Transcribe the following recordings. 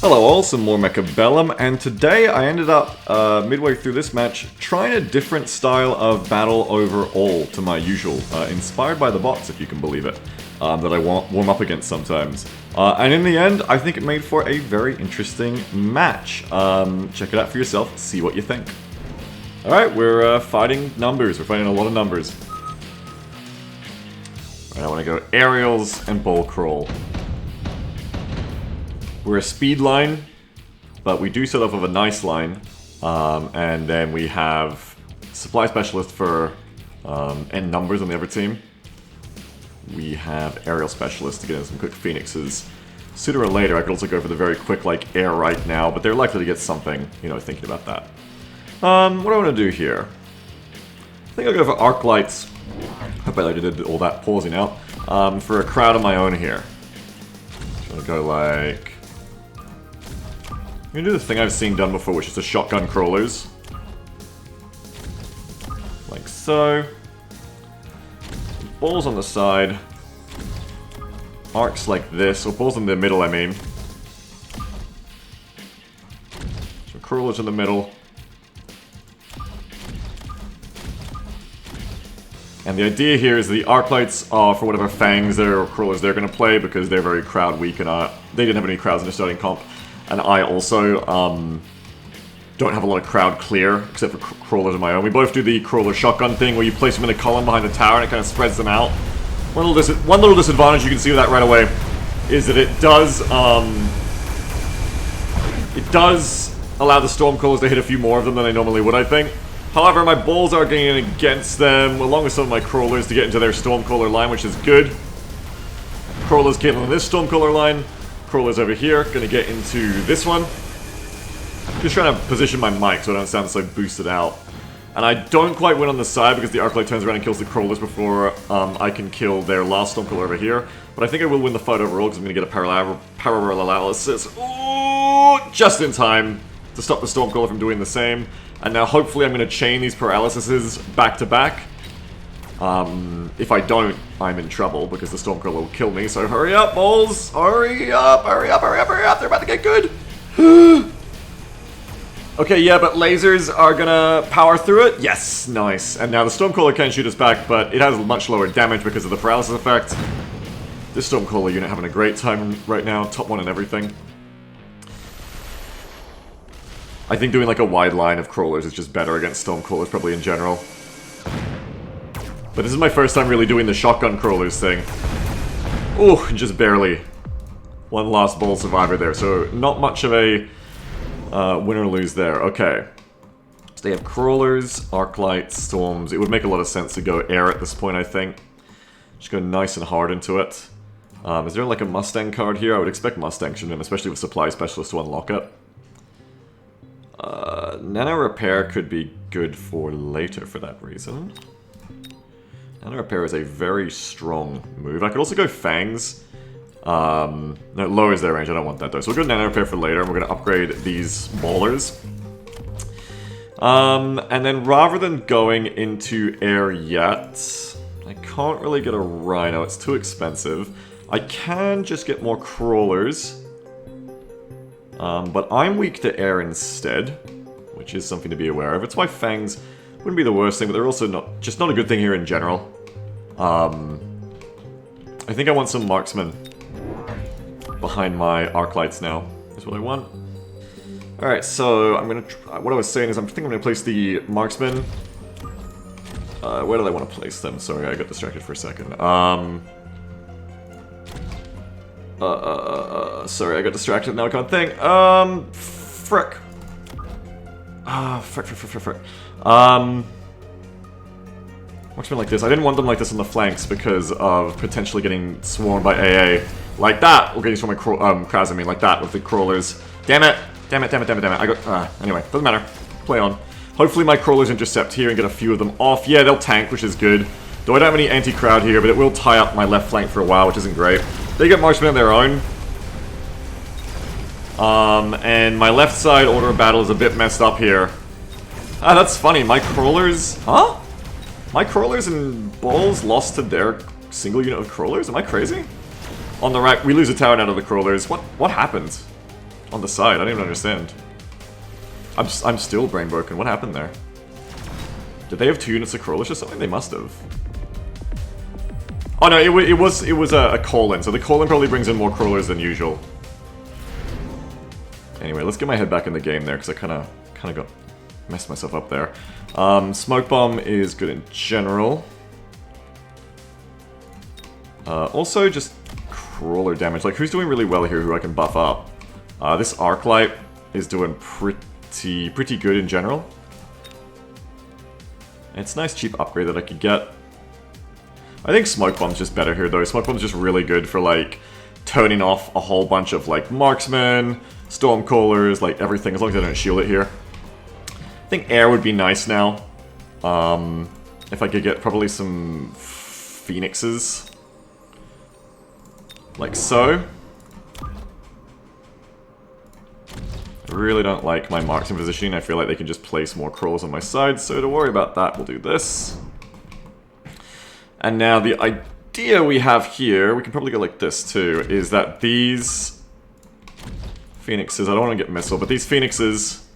Hello all, some more Mechabellum, and today I ended up, midway through this match, trying a different style of battle overall to my usual, inspired by the bots, if you can believe it, that I warm up against sometimes. And in the end, I think it made for a very interesting match. Check it out for yourself, see what you think. Alright, we're fighting numbers, we're fighting a lot of numbers. Alright, I want to go aerials and ball crawl. We're a speed line, but we do start off with a nice line, and then we have supply specialist for end numbers on the other team. We have aerial specialist to get in some quick phoenixes. Sooner or later, I could also go for the very quick like air right now, but they're likely to get something, you know, thinking about that. What do I want to do here? I think I'll go for arc lights. Hope I did all that pausing out. For a crowd of my own here. I'm gonna go like. I'm gonna do the thing I've seen done before, which is the shotgun crawlers. Like so. Balls on the side. Arcs like this, or balls in the middle, I mean. So crawlers in the middle. And the idea here is the arc lights are for whatever fangs or crawlers they're going to play, because they're very crowd weak and they didn't have any crowds in their starting comp. And I also don't have a lot of crowd clear, except for crawlers of my own. We both do the crawler shotgun thing, where you place them in a column behind the tower and it kind of spreads them out. One little disadvantage you can see with that right away is that it does allow the storm crawlers to hit a few more of them than they normally would, I think. However, my balls are getting against them, along with some of my crawlers, to get into their Stormcaller line, which is good. Crawlers get on this Stormcaller line. Crawlers over here, gonna get into this one. Just trying to position my mic so I don't sound so boosted out. And I don't quite win on the side because the arc light turns around and kills the crawlers before I can kill their last Stormcaller over here. But I think I will win the fight overall because I'm gonna get a paralysis. Ooh, just in time to stop the Stormcaller from doing the same. And now hopefully I'm going to chain these paralyses back to back. If I don't, I'm in trouble because the Stormcaller will kill me. So hurry up, balls! Hurry up, hurry up, hurry up, hurry up! They're about to get good! Okay, yeah, but lasers are gonna power through it. Yes, nice. And now the Stormcaller can shoot us back, but it has much lower damage because of the paralysis effect. This Stormcaller unit having a great time right now. Top one and everything. I think doing like a wide line of crawlers is just better against Stormcrawlers, probably in general. But this is my first time really doing the shotgun crawlers thing. Ooh, just barely. One last ball survivor there, so not much of a win or lose there. Okay. So they have crawlers, arc lights, storms. It would make a lot of sense to go air at this point, I think. Just go nice and hard into it. Is there like a Mustang card here? I would expect Mustangs from him, especially with Supply Specialist to unlock it. Nano Repair could be good for later for that reason. Nano Repair is a very strong move. I could also go Fangs. No, it lowers their range. I don't want that though. So we'll go Nano Repair for later, and we're going to upgrade these ballers. And then rather than going into air yet, I can't really get a Rhino. It's too expensive. I can just get more crawlers. But I'm weak to air instead, which is something to be aware of. It's why Fangs wouldn't be the worst thing, but they're also not a good thing here in general. I think I want some marksmen behind my arc lights now. That's what I want. Alright, so I'm gonna what I was saying is I think I'm gonna place the marksmen. Where did I want to place them? Sorry, I got distracted for a second. Sorry, I got distracted, now I can't think. Frick. Frick. Marksmen like this. I didn't want them like this on the flanks because of potentially getting swarmed by AA. Like that! Or getting swarmed by crowds, I mean, like that with the crawlers. Damn it! Damn it. I got, anyway, doesn't matter. Play on. Hopefully my crawlers intercept here and get a few of them off. Yeah, they'll tank, which is good. Though I don't have any anti-crowd here, but it will tie up my left flank for a while, which isn't great. They get marksmen of their own. And my left side order of battle is a bit messed up here. Ah, that's funny. My crawlers... Huh? My crawlers and balls lost to their single unit of crawlers? Am I crazy? On the right, we lose a tower down to the crawlers. What happened? On the side, I don't even understand. I'm still brain broken. What happened there? Did they have 2 units of Crawlish or something? They must have. Oh no, it was a colon, so the colon probably brings in more crawlers than usual. Anyway, let's get my head back in the game there, because I kind of got messed myself up there. Smoke bomb is good in general. Also, just crawler damage. Like, who's doing really well here who I can buff up? This arc light is doing pretty good in general. And it's a nice cheap upgrade that I could get. I think Smoke Bomb's just better here though. Smoke Bomb's just really good for like turning off a whole bunch of like marksmen, stormcallers, like everything, as long as I don't shield it here. I think air would be nice now. If I could get probably some phoenixes. Like so. I really don't like my marksman positioning. I feel like they can just place more crawlers on my side, so to worry about that, we'll do this. And now the idea we have here, we can probably go like this too, is that these phoenixes, I don't want to get missile, but these phoenixes,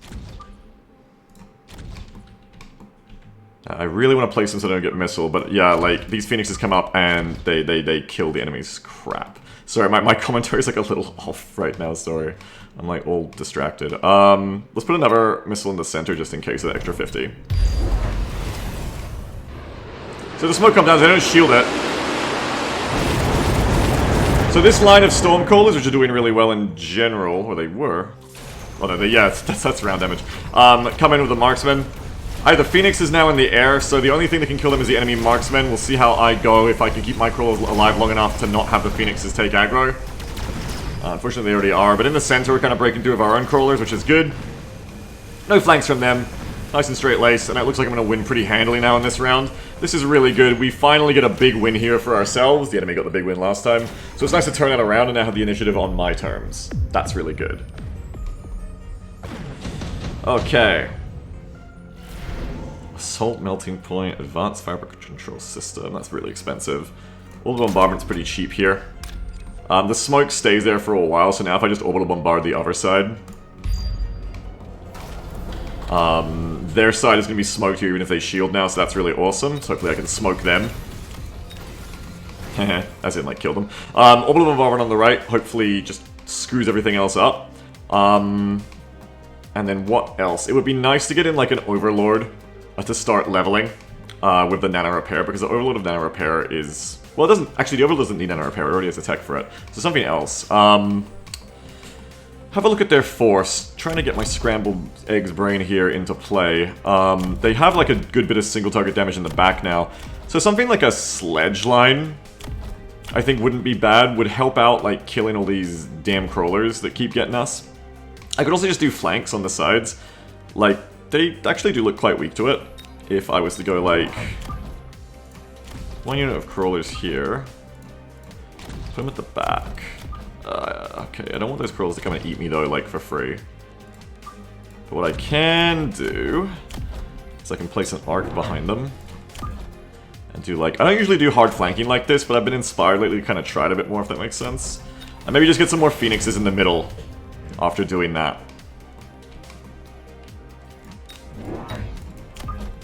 I really want to place them so I don't get missile, but yeah, like, these phoenixes come up and they kill the enemy's crap. Sorry, my commentary is like a little off right now, sorry. I'm like all distracted. Let's put another missile in the center just in case of the extra 50. So the smoke comes down, they don't shield it. So this line of Stormcallers, which are doing really well in general, or they were. Oh no, yeah, that's round damage. Come in with the marksman. I have the Phoenixes now in the air, so the only thing that can kill them is the enemy marksman. We'll see how I go if I can keep my crawlers alive long enough to not have the Phoenixes take aggro. Unfortunately, they already are, but in the center we're kind of breaking through with our own crawlers, which is good. No flanks from them. Nice and straight lace, and it looks like I'm going to win pretty handily now in this round. This is really good. We finally get a big win here for ourselves. The enemy got the big win last time. So it's nice to turn that around and now have the initiative on my terms. That's really good. Okay. Assault melting point, advanced fabric control system. That's really expensive. Orbital bombardment's pretty cheap here. The smoke stays there for a while, so now if I just orbital bombard the other side, their side is going to be smoked here even if they shield now, so that's really awesome. So hopefully I can smoke them. As in, like, kill them. Orbital bombardment on the right, hopefully just screws everything else up. And then what else? It would be nice to get in, like, an Overlord to start leveling with the Nano Repair, because the Overlord of Nano Repair is... Well, it doesn't... Actually, the Overlord doesn't need Nano Repair, it already has a tech for it. So something else. Have a look at their force. Trying to get my scrambled eggs brain here into play. They have like a good bit of single target damage in the back now. So something like a sledge line, I think wouldn't be bad. Would help out like killing all these damn crawlers that keep getting us. I could also just do flanks on the sides. Like, they actually do look quite weak to it. If I was to go like... 1 unit of crawlers here. Put them at the back. Okay, I don't want those crawlers to come and eat me though, like, for free. But what I can do is I can place an arc behind them. And do, like... I don't usually do hard flanking like this, but I've been inspired lately to kind of try it a bit more, if that makes sense. And maybe just get some more phoenixes in the middle after doing that.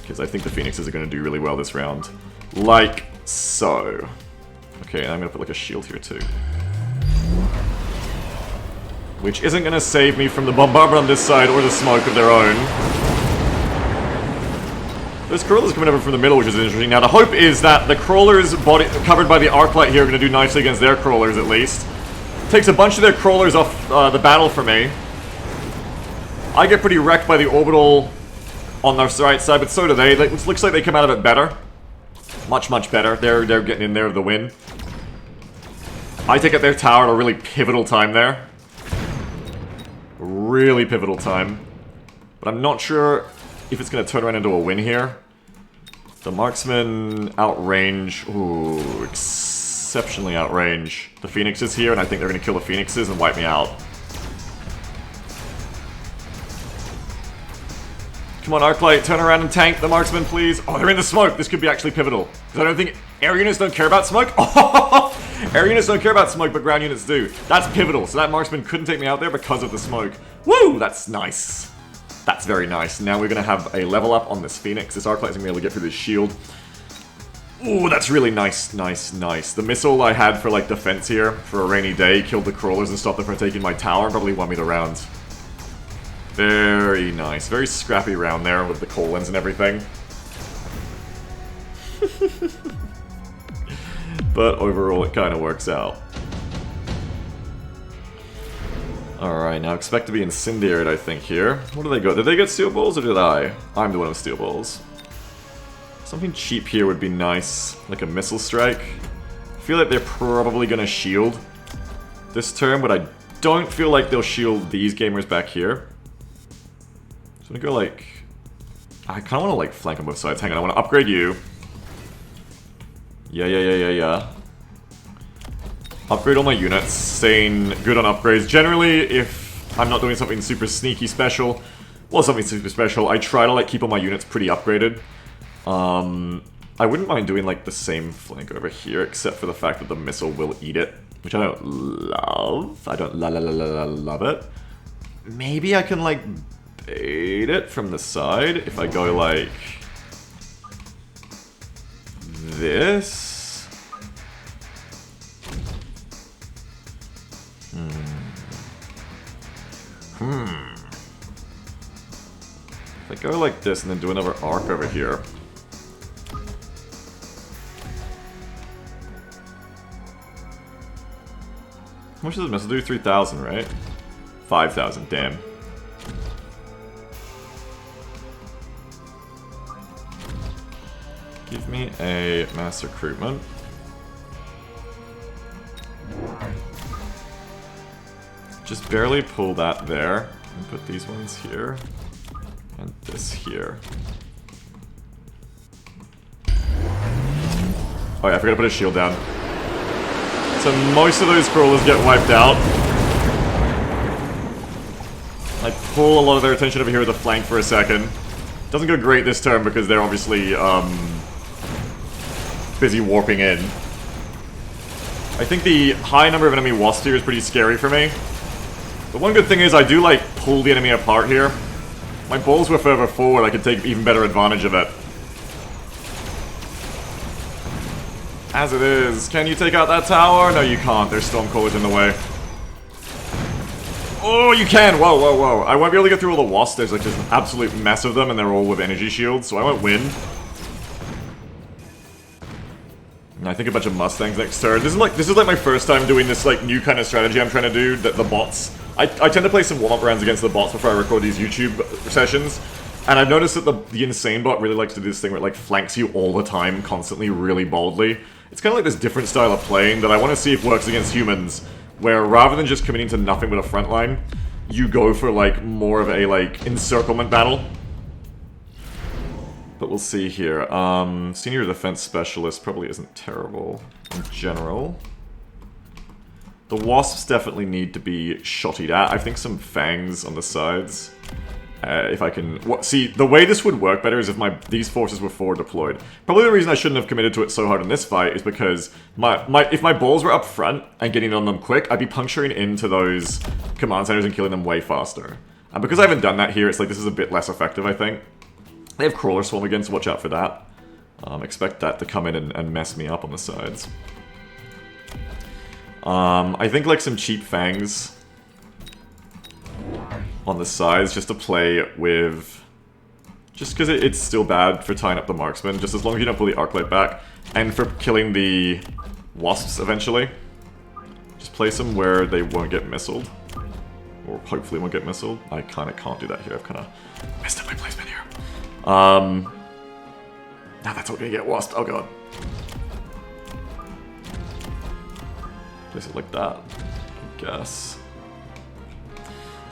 Because I think the phoenixes are going to do really well this round. Like so. Okay, and I'm going to put, like, a shield here too. Which isn't going to save me from the bombardment on this side or the smoke of their own. There's crawlers coming over from the middle, which is interesting. Now, the hope is that the crawlers covered by the arc light here are going to do nicely against their crawlers, at least. Takes a bunch of their crawlers off the battle for me. I get pretty wrecked by the orbital on their right side, but so do they. It looks like they come out of it better. Much, much better. They're getting in there of the win. I take out their tower at a really pivotal time there. Really pivotal time. But I'm not sure if it's going to turn around into a win here. The marksmen outrange... Ooh, exceptionally outrange the phoenixes here, and I think they're going to kill the phoenixes and wipe me out. Come on, Arclight, turn around and tank the marksman, please. Oh, they're in the smoke. This could be actually pivotal. Because I don't think air units don't care about smoke. Oh, Air units don't care about smoke, but ground units do. That's pivotal, so that marksman couldn't take me out there because of the smoke. Woo! That's nice. That's very nice. Now we're going to have a level up on this Phoenix. This Arclight's going to be able to get through this shield. Ooh, that's really nice, nice, nice. The missile I had for, like, defense here for a rainy day killed the crawlers and stopped them from taking my tower and probably won me the round. Very nice. Very scrappy round there with the colons and everything. But overall, it kind of works out. Alright, now expect to be incendiated, I think, here. What do they go? Did they get steel balls or did I? I'm the one with steel balls. Something cheap here would be nice, like a missile strike. I feel like they're probably going to shield this turn, but I don't feel like they'll shield these gamers back here. So I'm going to go like... I kind of want to like flank on both sides. Hang on, I want to upgrade you. Yeah. Upgrade all my units, staying good on upgrades. Generally, if I'm not doing something super sneaky special, well, something super special, I try to like keep all my units pretty upgraded. I wouldn't mind doing like the same flank over here, except for the fact that the missile will eat it, which I don't love. I don't love it. Maybe I can like bait it from the side if I go like this. If I go like this and then do another arc over here. How much does the missile do? 3,000, right? 5,000, damn. Give me a mass recruitment. Just barely pull that there. And put these ones here. And this here. Oh yeah, I forgot to put a shield down. So most of those crawlers get wiped out. I pull a lot of their attention over here with the flank for a second. Doesn't go great this turn because they're obviously busy warping in. I think the high number of enemy wasps here is pretty scary for me. The one good thing is I do like pull the enemy apart here. If my balls were further forward, I could take even better advantage of it. As it is, can you take out that tower? No, you can't. There's Stormcallers in the way. Oh, you can! Whoa, whoa, whoa. I won't be able to get through all the wasps. There's like just an absolute mess of them, and they're all with energy shields, so I won't win. And I think a bunch of Mustangs next turn. This is like my first time doing this like new kind of strategy I'm trying to do, that the bots. I tend to play some warm-up rounds against the bots before I record these YouTube sessions. And I've noticed that the insane bot really likes to do this thing where it like flanks you all the time, constantly, really boldly. It's kind of like this different style of playing that I want to see if works against humans, where rather than just committing to nothing but a front line, you go for like more of a like encirclement battle. But we'll see here. Senior defense specialist probably isn't terrible in general. The wasps definitely need to be shotted at. I think some fangs on the sides. If I can... see, the way this would work better is if these forces were forward deployed. Probably the reason I shouldn't have committed to it so hard in this fight is because if my balls were up front and getting on them quick, I'd be puncturing into those command centers and killing them way faster. And because I haven't done that here, it's like this is a bit less effective, I think. They have Crawler Swarm again, so watch out for that. Expect that to come in and mess me up on the sides. I think like some cheap fangs on the sides just to play with, just because it's still bad for tying up the marksman, just as long as you don't pull the Arclight back, and for killing the wasps eventually. Just place them where they won't get missiled, or hopefully won't get missiled. I kind of can't do that here, I've kind of messed up my placement here. Now that's all gonna get wasped, oh god. Place it like that, I guess.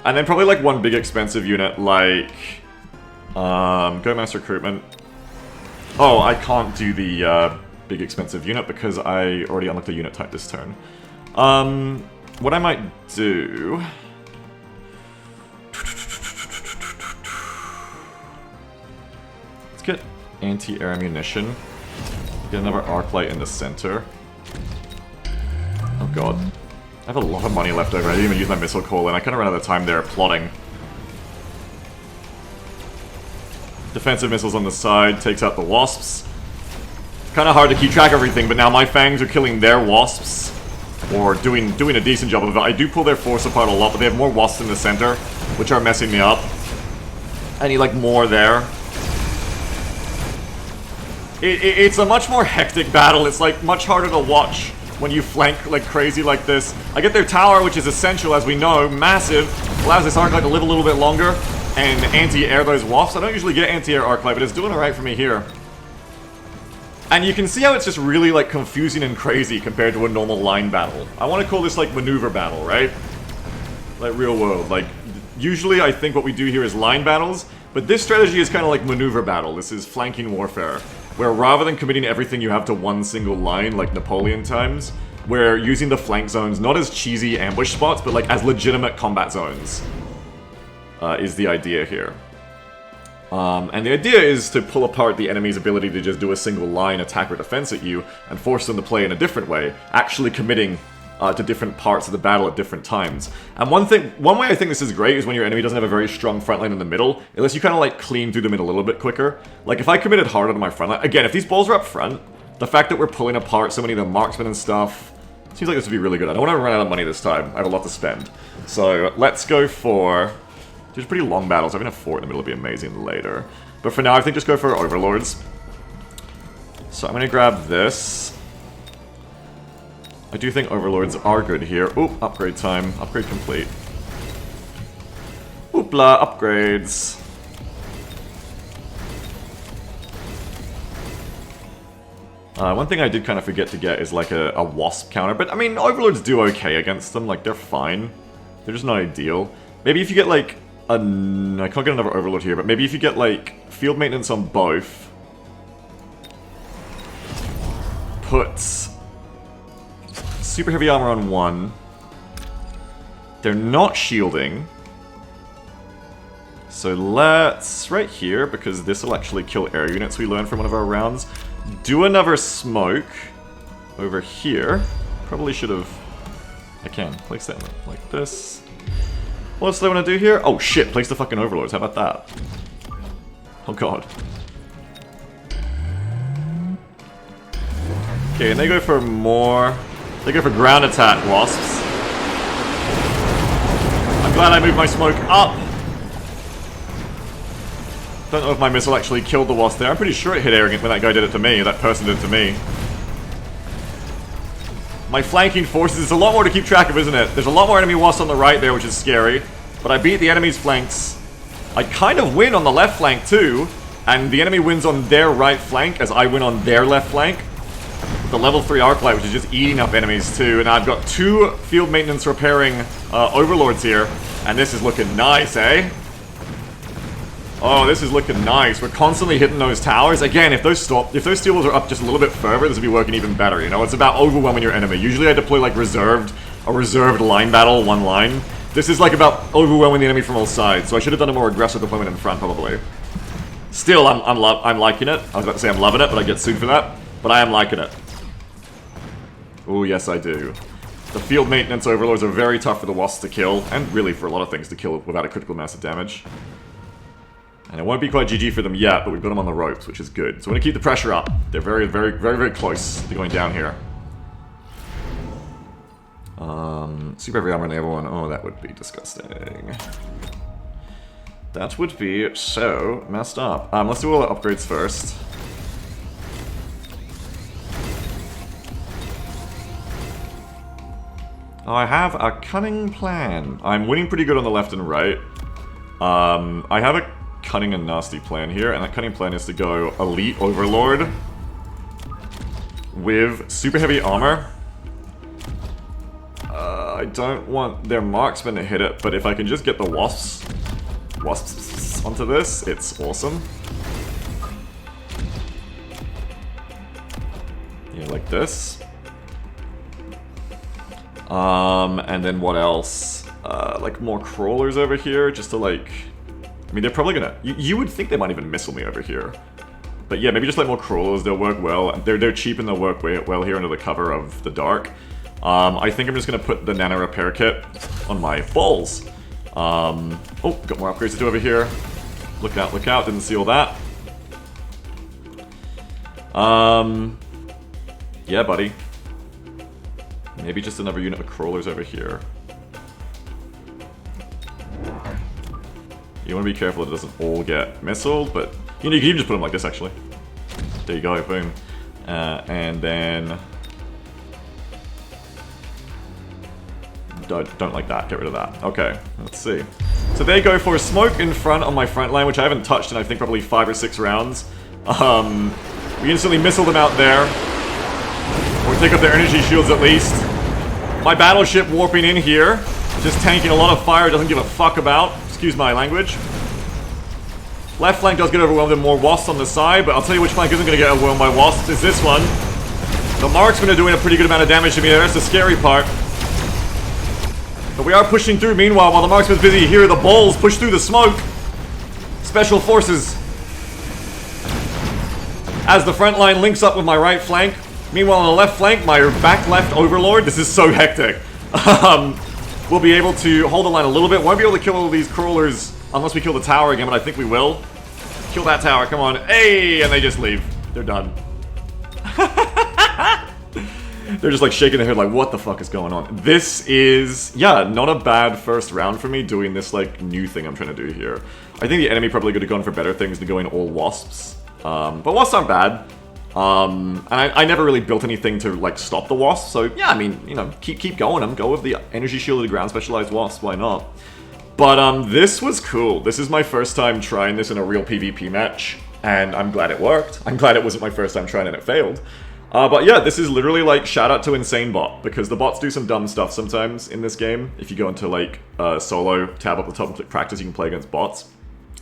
And then probably like one big expensive unit like Go Mass Recruitment. Oh, I can't do the big expensive unit because I already unlocked the unit type this turn. What I might do... Let's get anti-air ammunition. Get another arc light in the center. god. I have a lot of money left over. I didn't even use my missile call, and I kind of ran out of time there plotting. Defensive missiles on the side, takes out the wasps. It's kind of hard to keep track of everything, but now my fangs are killing their wasps. Or doing a decent job of it. I do pull their force apart a lot, but they have more wasps in the center, which are messing me up. I need, like, more there. It's a much more hectic battle. It's, like, much harder to watch when you flank like crazy like this. I get their tower, which is essential, as we know, massive. Allows this Arclight to live a little bit longer and anti-air those wasps. I don't usually get anti-air Arclight, but it's doing alright for me here. And you can see how it's just really, like, confusing and crazy compared to a normal line battle. I want to call this, like, maneuver battle, right? Like, real world. Like, usually I think what we do here is line battles, but this strategy is kind of like maneuver battle. This is flanking warfare, where rather than committing everything you have to one single line, like Napoleon times, we're using the flank zones not as cheesy ambush spots, but, like, as legitimate combat zones, is the idea here. And the idea is to pull apart the enemy's ability to just do a single line attack or defense at you and force them to play in a different way, actually committing to different parts of the battle at different times. And one way I think this is great is when your enemy doesn't have a very strong front line in the middle, unless you kind of, like, clean through them in a little bit quicker. Like, if I committed harder to my front line, again, if these balls are up front, the fact that we're pulling apart so many of the marksmen and stuff, seems like this would be really good. I don't want to run out of money this time. I have a lot to spend. So, let's go for... There's pretty long battles. Having a fort in the middle would be amazing later. But for now, I think just go for Overlords. So I'm going to grab this. I do think Overlords are good here. Oop, upgrade time. Upgrade complete. Oopla, upgrades. One thing I did kind of forget to get is like a Wasp counter. But I mean, Overlords do okay against them. Like, they're fine. They're just not ideal. Maybe if you get like... I can't get another Overlord here, but maybe if you get, like, field maintenance on both, put super heavy armor on one. They're not shielding. So let's, right here, because this will actually kill air units we learned from one of our rounds, do another smoke over here. Probably should have... I can place that like this. What else do I want to do here? Oh shit, place the fucking Overlords, how about that? Oh god. Okay, and they go for more... They go for ground attack wasps. I'm glad I moved my smoke up. Don't know if my missile actually killed the wasp there. I'm pretty sure it hit air when that guy did it to me, that person did it to me. My flanking forces, it's a lot more to keep track of, isn't it? There's a lot more enemy wasps on the right there, which is scary. But I beat the enemy's flanks. I kind of win on the left flank too. And the enemy wins on their right flank as I win on their left flank. With the level 3 Arclight, which is just eating up enemies too. And I've got 2 field maintenance repairing Overlords here. And this is looking nice, eh? Oh, this is looking nice. We're constantly hitting those towers. Again, if those steel balls are up just a little bit further, this would be working even better, you know? It's about overwhelming your enemy. Usually I deploy like a reserved line battle, one line. This is like about overwhelming the enemy from all sides, so I should have done a more aggressive deployment in front, probably. Still, I'm liking it. I was about to say I'm loving it, but I get sued for that. But I am liking it. Oh, yes I do. The field maintenance Overlords are very tough for the wasps to kill, and really for a lot of things to kill without a critical mass of damage. And it won't be quite GG for them yet, but we've got them on the ropes, which is good. So we're going to keep the pressure up. They're very, very, very, very close to going down here. Super heavy armor on everyone. Oh, that would be disgusting. That would be so messed up. Let's do all the upgrades first. I have a cunning plan. I'm winning pretty good on the left and right. I have a cunning and nasty plan here, and that cunning plan is to go Elite Overlord with super heavy armor. I don't want their marksmen to hit it, but if I can just get the wasps onto this, it's awesome. Yeah, like this. And then what else? Like more crawlers over here, just to like... I mean, they're probably gonna... You would think they might even missile me over here. But yeah, maybe just like more crawlers, they'll work well. They're cheap and they'll work well here under the cover of the dark. I think I'm just going to put the nano repair kit on my balls. Oh, got more upgrades to do over here. Look out, didn't see all that. Yeah, buddy. Maybe just another unit of crawlers over here. You want to be careful it doesn't all get missiled, but you know, you can even just put them like this, actually. There you go, boom. And then... Don't like that, get rid of that. Okay, let's see. So they go for a smoke in front on my front line, which I haven't touched in I think probably 5 or 6 rounds. We instantly missile them out there. Or take up their energy shields at least. My battleship warping in here. Just tanking a lot of fire, doesn't give a fuck about. Excuse my language. Left flank does get overwhelmed with more wasps on the side, but I'll tell you which flank isn't going to get overwhelmed by wasps is this one. The marksmen are doing a pretty good amount of damage to me there, that's the scary part. But we are pushing through, meanwhile, while the marksman's busy here, the balls push through the smoke. Special forces. As the front line links up with my right flank. Meanwhile, on the left flank, my back left Overlord. This is so hectic. We'll be able to hold the line a little bit. Won't be able to kill all these crawlers unless we kill the tower again, but I think we will. Kill that tower, come on. Hey! And they just leave. They're done. They're just like shaking their head like, what the fuck is going on? This is, yeah, not a bad first round for me doing this like new thing I'm trying to do here. I think the enemy probably could have gone for better things than going all wasps. But wasps aren't bad. And I never really built anything to like stop the wasps, so yeah, I mean, you know, keep going them. Go with the energy shielded ground specialized wasps, why not? But this was cool. This is my first time trying this in a real PvP match, and I'm glad it worked. I'm glad it wasn't my first time trying and it failed. But yeah, this is literally like shout out to Insane Bot, because the bots do some dumb stuff sometimes in this game. If you go into like solo, tab up the top and click practice, you can play against bots.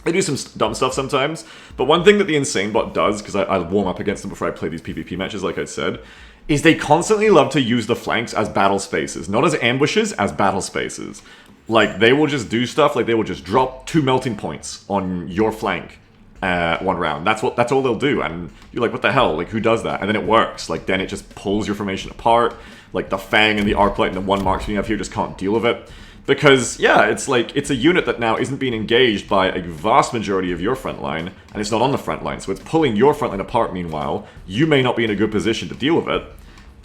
They do some dumb stuff sometimes, but one thing that the Insane Bot does, because I warm up against them before I play these PvP matches like I said, is they constantly love to use the flanks as battle spaces, not as ambushes, as battle spaces. Like, they will just do stuff, like they will just drop 2 melting points on your flank one round. That's all they'll do, and you're like, what the hell, like who does that? And then it works, like then it just pulls your formation apart, like the Fang and the Arclight and the one marksman you have here just can't deal with it. Because, yeah, it's like, it's a unit that now isn't being engaged by a vast majority of your front line, and it's not on the front line, so it's pulling your front line apart meanwhile. You may not be in a good position to deal with it.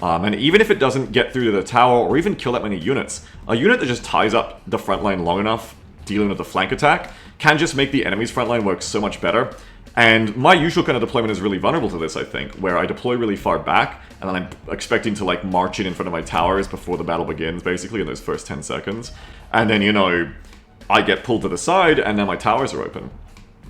And even if it doesn't get through to the tower, or even kill that many units, a unit that just ties up the front line long enough, dealing with the flank attack, can just make the enemy's front line work so much better. And my usual kind of deployment is really vulnerable to this, I think, where I deploy really far back, and then I'm expecting to, like, march in front of my towers before the battle begins, basically, in those first 10 seconds. And then, you know, I get pulled to the side, and then my towers are open.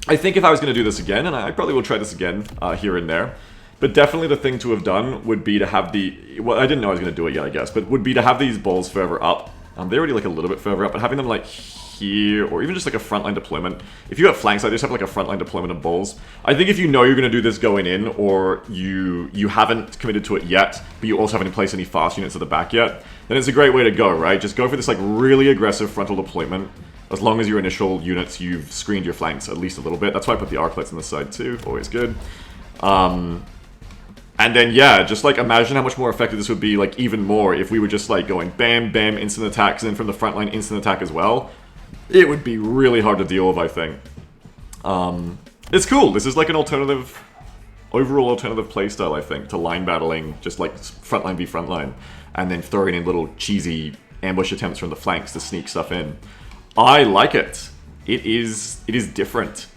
I think if I was going to do this again, and I probably will try this again here and there, but definitely the thing to have done would be to have the... Well, I didn't know I was going to do it yet, I guess, but would be to have these balls further up. They're already, like, a little bit further up, but having them, like, here, or even just like a frontline deployment. If you have flanks, I just have like a frontline deployment of balls. I think if you know you're going to do this going in, or you haven't committed to it yet, but you also haven't placed any fast units at the back yet, then it's a great way to go, right? Just go for this like really aggressive frontal deployment. As long as your initial units, you've screened your flanks at least a little bit. That's why I put the Arclights on the side too, always good. And then, yeah, just like imagine how much more effective this would be, like even more, if we were just like going bam, bam, instant attacks, and then from the front line, instant attack as well. It would be really hard to deal with, I think. It's cool. This is like an alternative, overall alternative playstyle, I think, to line battling, just like frontline v frontline, and then throwing in little cheesy ambush attempts from the flanks to sneak stuff in. I like it. It is different.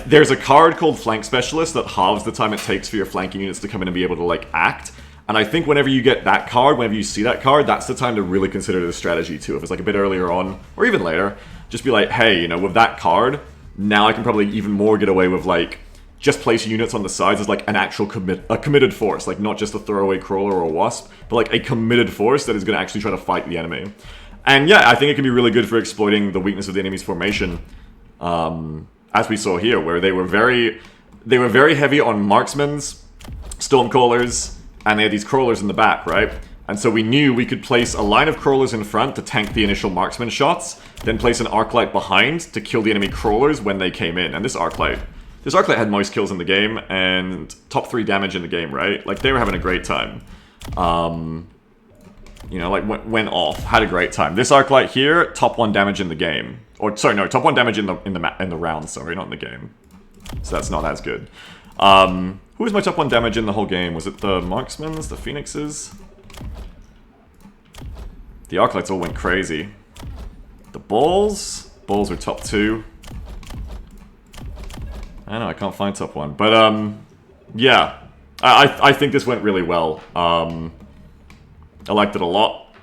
There's a card called Flank Specialist that halves the time it takes for your flanking units to come in and be able to like act. And I think whenever you get that card, whenever you see that card, that's the time to really consider the strategy too. If it's like a bit earlier on, or even later, just be like, hey, you know, with that card, now I can probably even more get away with like, just place units on the sides as like an actual committed force. Like not just a throwaway crawler or a wasp, but like a committed force that is going to actually try to fight the enemy. And yeah, I think it can be really good for exploiting the weakness of the enemy's formation. As we saw here, where they were very heavy on marksmen's, stormcallers, and they had these crawlers in the back, right? And so we knew we could place a line of crawlers in front to tank the initial marksman shots, then place an Arclight behind to kill the enemy crawlers when they came in. And this Arclight had most kills in the game, and top 3 damage in the game, right? Like, they were having a great time. You know, like went off, had a great time. This Arclight here, top 1 damage in the game. Or sorry, no, top 1 damage in the round. Sorry, not in the game. So that's not as good. Who was my top 1 damage in the whole game? Was it the Marksmans, the Phoenixes? The Arclights all went crazy. The Bulls were top 2. I know I can't find top 1, but yeah, I think this went really well. I liked it a lot.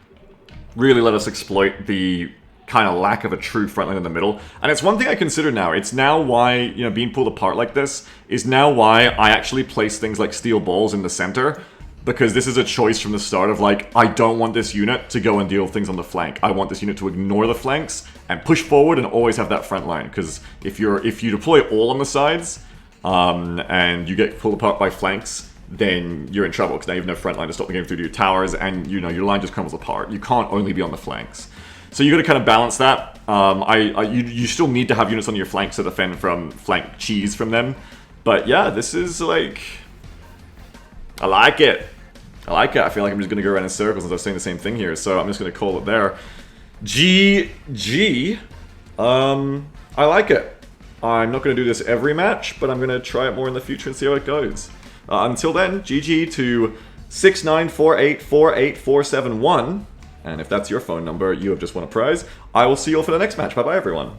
Really let us exploit the kind of lack of a true frontline in the middle. And it's one thing I consider now. It's now why, you know, being pulled apart like this is now why I actually place things like steel balls in the center. Because this is a choice from the start of like, I don't want this unit to go and deal with things on the flank. I want this unit to ignore the flanks and push forward and always have that front line. Because if you deploy all on the sides, and you get pulled apart by flanks, then you're in trouble, because now you have no front line to stop the game through to your towers, and you know your line just crumbles apart. You can't only be on the flanks. So you got to kind of balance that. You still need to have units on your flanks to defend from flank cheese from them. But yeah, this is like... I like it. I like it. I feel like I'm just going to go around in circles as I was saying the same thing here, so I'm just going to call it there. GG. I like it. I'm not going to do this every match, but I'm going to try it more in the future and see how it goes. Until then, GG to 694848471. And if that's your phone number, you have just won a prize. I will see you all for the next match. Bye-bye, everyone.